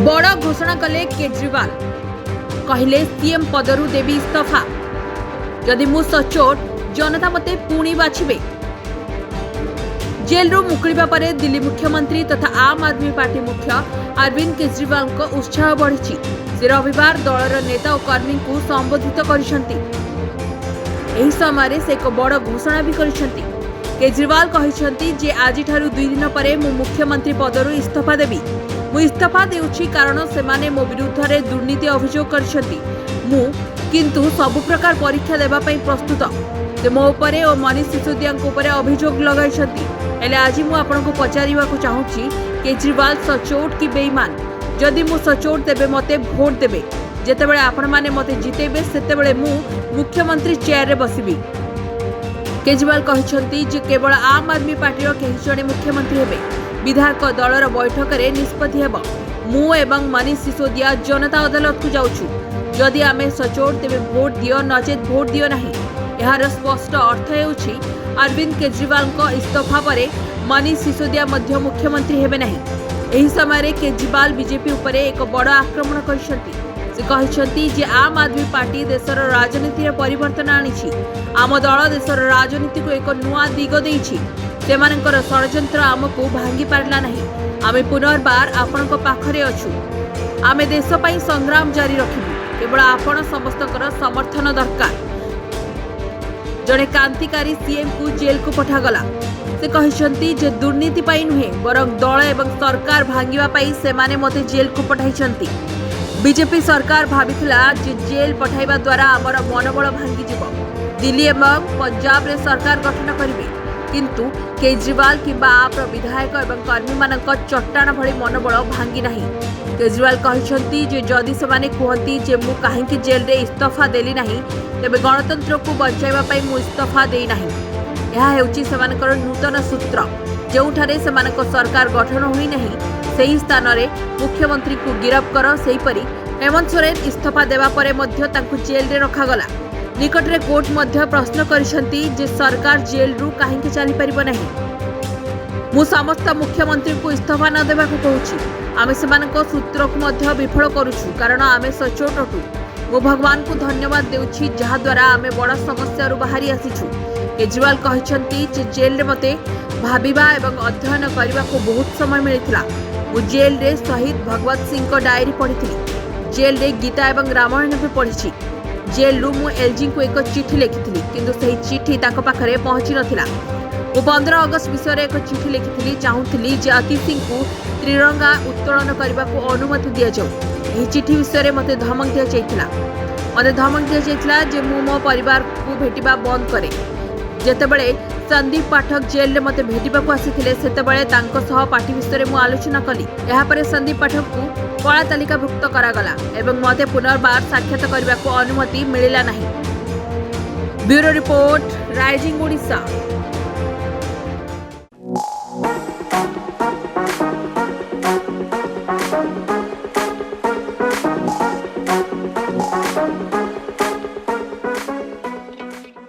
बड़ घोषणा कले केजरीवाल कहले सीएम पदरु देवी इस्तीफा जदि मु सचोट जनता मते पुणी बाछिबे। जेलरू मुक्तिबा परे दिल्ली मुख्यमंत्री तथा आम आदमी पार्टी मुख्य अरविंद केजरीवाल को उत्साह बढ़ी। से रविवार दलर नेता और कर्मी को संबोधित करिसेंती। एही समय से एक बड़ घोषणा भी करिसेंती। केजरीवाल कहिसेंती जे आज ठारू 2 दिन परे मु मुख्यमंत्री पदरु इस्तीफा देबी। मु इस्तीफा देउछि कारण सेमाने मो विरुद्ध रे दुर्नीति अभियोग करिसेंती। मु किंतु सब प्रकार परीक्षा देबा पई प्रस्तुत। से मो उपरे और मनीष सिसोदिया उपरे अभियोग लगाइसेंती। एले आज मु आपनको पचारिबाकू चाहूछि केजरीवाल सचोट कि बेईमान। जदि मु सचोट तेबे मते भोट देबे। जेतेबेले आपण माने मते जितेबे सेतेबेले मु मुख्यमंत्री चेयर रे बसिबी। केजरीवाल कहिसेंती जे केवल आम आदमी पार्टी केही जणे मुख्यमंत्री हेबे। विधायक दलर बैठक में निष्पत्ति हेब। मु एवं मनीष सिसोदिया जनता अदालत को जाउछु। जदि आमे सचोट तेबे भोट दियो नचेत भोट दियो नहीं। यार स्पष्ट अर्थ हेउछि अरविंद केजरीवाल को इस्तीफा परे मनीष सिसोदिया मध्य मुख्यमंत्री हेबे नहीं। एही समय केजरीवाल बीजेपी उपरे एक बड़ आक्रमण करिसेंती। से कहिसेंती जे आम आदमी पार्टी देशर राजनीति रे परिवर्तन आनिछि। आम दल देशर राजनीति को एक नुआ दिग देइछि। सेमानकर षड्यंत्र आमको भांगी पारला नहीं। आमे पुनर्बार आपणक पाखरे अछु। आमे देश पई संग्राम जारी रखिबु। केवल आपण समस्तकर समर्थन दरकार। जड़े क्रांतिकारी सीएम को जेल को पठागला। से कहिसेंती जे दुर्नीति पई नुहे बरं दल एवं सरकार भांगिबा पई सेमाने मते जेल को पठाइछंती। बीजेपी सरकार भाबिथिला जे जेल पठाइबा द्वारा हमर मनोबल भांगी जिवो। दिल्ली एवं पंजाब रे सरकार गठन करिवे। किंतु केजरीवाल किंबा आप विधायक एवं कर्मी मानक चट्टाण भली मनोबल भांगी नहीं। केजरीवाल कहिसेंती जे जदि सेमाने कहती जे मु काहेकि जेल रे इस्तीफा देली नहीं तेबे गणतंत्र को बचाइबा पई मु इस्तीफा देई नहीं। यह हेउची सेमानकर नूतन सूत्र। जेउठारे सेमानक सरकार गठन होई नहीं सेही स्थान रे मुख्यमंत्री को गिरफ्त कर सेही परी हेमंत सोरेन इस्तीफा देबा परे मध्य तांकु जेल रे रखा गला। निकट रे कोर्ट मध्य प्रश्न करिसेंती जे सरकार जेल रु काहेकि चली परिबो नहीं। मु समस्त मुख्यमंत्री को इस्तीफा न देबा को कहूची। आमे सेमानक सूत्र को मध्य विफल करूछु कारण आमे सचोट अटु। मु भगवान को धन्यवाद देउछि जहा द्वारा आमे बड़ा समस्या रु बाहरी आसीछु। केजरीवाल कहिसेंती जे जेल रे मते भाबिबा एवं अध्ययन करबा को बहुत समय मिलिथिला। मु जेल रे शहीद भगवत सिंह को डायरी पढ़िथिली। जेल रे गीता एवं रामायण भी पढ़िछि। जेल रु मु एलजी को एक चिठी लिखिथिली किंतु सही चिठी ताको पाखरे पहुंची नथिला। मु 15 अगस्त विषय एक चिठी लिखिथिली चाहूथिली जे अति सिंह को त्रिरंगा उत्तोलन करबा को अनुमति दिया जाऊ। एही चिठी विषय मते धमक दिया जाइथिला। मते धमक दिया जाइथिला जे मु मो परिवार को भेटिबा बंद करे। जेतेबेले संदीप पाठक जेल रे मते भेटिबा को आसीथिले सेतेबेले तांको सह पार्टी विषय मु आलोचना कली। एहा परे संदीप पाठक को कला तालिकाभुक्त करागला एवं मते पुनर्बार साक्षात करबा को अनुमति मिलिला नहीं। Bureau report rising Odisha.